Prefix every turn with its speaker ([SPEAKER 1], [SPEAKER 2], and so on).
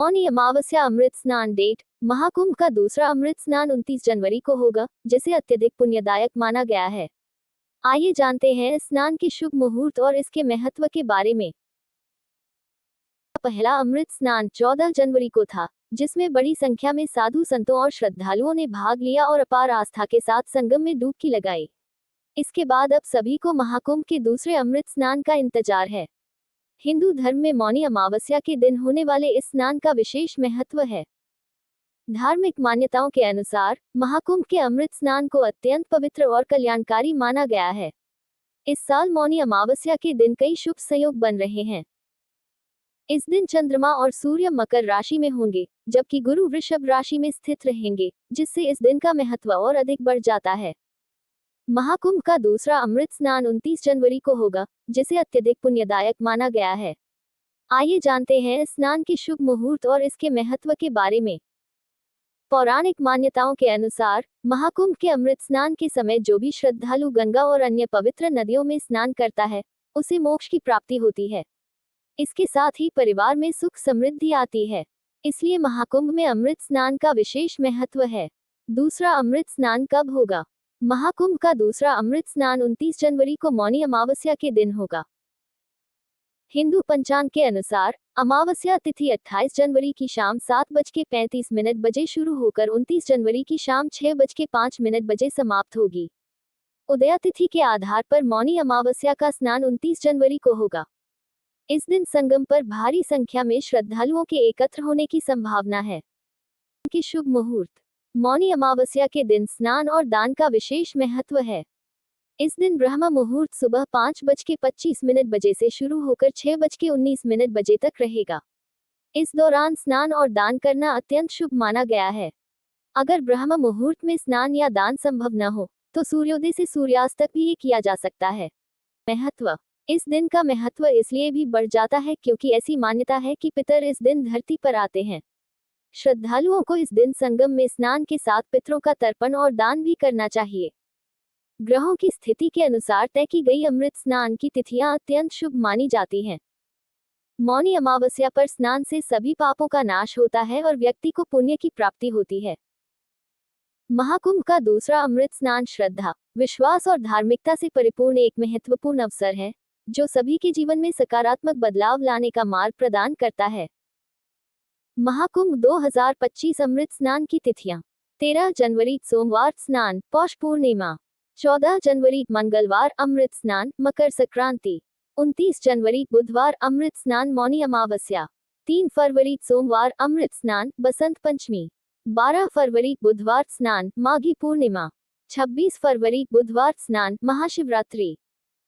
[SPEAKER 1] मौनी अमावस्या अमृत स्नान डेट। महाकुंभ का दूसरा अमृत स्नान 29 जनवरी को होगा, जिसे अत्यधिक पुण्यदायक माना गया है। आइए जानते हैं इस स्नान के शुभ मुहूर्त और इसके महत्व के बारे में। पहला अमृत स्नान 14 जनवरी को था, जिसमें बड़ी संख्या में साधु संतों और श्रद्धालुओं ने भाग लिया और अपार आस्था के साथ संगम में डुबकी लगाई। इसके बाद अब सभी को महाकुंभ के दूसरे अमृत स्नान का इंतजार है। हिंदू धर्म में मौनी अमावस्या के दिन होने वाले इस स्नान का विशेष महत्व है। धार्मिक मान्यताओं के अनुसार महाकुंभ के अमृत स्नान को अत्यंत पवित्र और कल्याणकारी माना गया है। इस साल मौनी अमावस्या के दिन कई शुभ संयोग बन रहे हैं। इस दिन चंद्रमा और सूर्य मकर राशि में होंगे, जबकि गुरु वृषभ राशि में स्थित रहेंगे, जिससे इस दिन का महत्व और अधिक बढ़ जाता है। महाकुंभ का दूसरा अमृत स्नान 29 जनवरी को होगा, जिसे अत्यधिक पुण्यदायक माना गया है। आइए जानते हैं इस स्नान के शुभ मुहूर्त और इसके महत्व के बारे में। पौराणिक मान्यताओं के अनुसार महाकुंभ के अमृत स्नान के समय जो भी श्रद्धालु गंगा और अन्य पवित्र नदियों में स्नान करता है, उसे मोक्ष की प्राप्ति होती है। इसके साथ ही परिवार में सुख समृद्धि आती है। इसलिए महाकुंभ में अमृत स्नान का विशेष महत्व है। दूसरा अमृत स्नान कब होगा? महाकुंभ का दूसरा अमृत स्नान 29 जनवरी को मौनी अमावस्या के दिन होगा। हिंदू पंचांग के अनुसार अमावस्या तिथि 28 जनवरी की शाम 7:35 बजे शुरू होकर 29 जनवरी की शाम 6:05 बजे समाप्त होगी। उदया तिथि के आधार पर मौनी अमावस्या का स्नान 29 जनवरी को होगा। इस दिन संगम पर भारी संख्या में श्रद्धालुओं के एकत्र होने की संभावना है। के शुभ मुहूर्त। मौनी अमावस्या के दिन स्नान और दान का विशेष महत्व है। इस दिन ब्रह्म मुहूर्त सुबह 5:25 बजे से शुरू होकर 6:19 बजे तक रहेगा। इस दौरान स्नान और दान करना अत्यंत शुभ माना गया है। अगर ब्रह्म मुहूर्त में स्नान या दान संभव न हो, तो सूर्योदय से सूर्यास्त तक भी ये किया जा सकता है। महत्व। इस दिन का महत्व इसलिए भी बढ़ जाता है क्योंकि ऐसी मान्यता है कि पितर इस दिन धरती पर आते हैं। श्रद्धालुओं को इस दिन संगम में स्नान के साथ पितरों का तर्पण और दान भी करना चाहिए। ग्रहों की स्थिति के अनुसार तय की गई अमृत स्नान की तिथियां अत्यंत शुभ मानी जाती हैं। मौनी अमावस्या पर स्नान से सभी पापों का नाश होता है और व्यक्ति को पुण्य की प्राप्ति होती है। महाकुंभ का दूसरा अमृत स्नान श्रद्धा, विश्वास और धार्मिकता से परिपूर्ण एक महत्वपूर्ण अवसर है, जो सभी के जीवन में सकारात्मक बदलाव लाने का मार्ग प्रदान करता है। महाकुंभ 2025 अमृत स्नान की तिथियां। 13 जनवरी सोमवार स्नान, पौष पूर्णिमा। 14 जनवरी मंगलवार अमृत स्नान, मकर संक्रांति। 29 जनवरी बुधवार अमृत स्नान, मौनी अमावस्या। 3 फरवरी सोमवार अमृत स्नान, बसंत पंचमी। 12 फरवरी बुधवार स्नान, माघी पूर्णिमा। 26 फरवरी बुधवार स्नान, महाशिवरात्रि।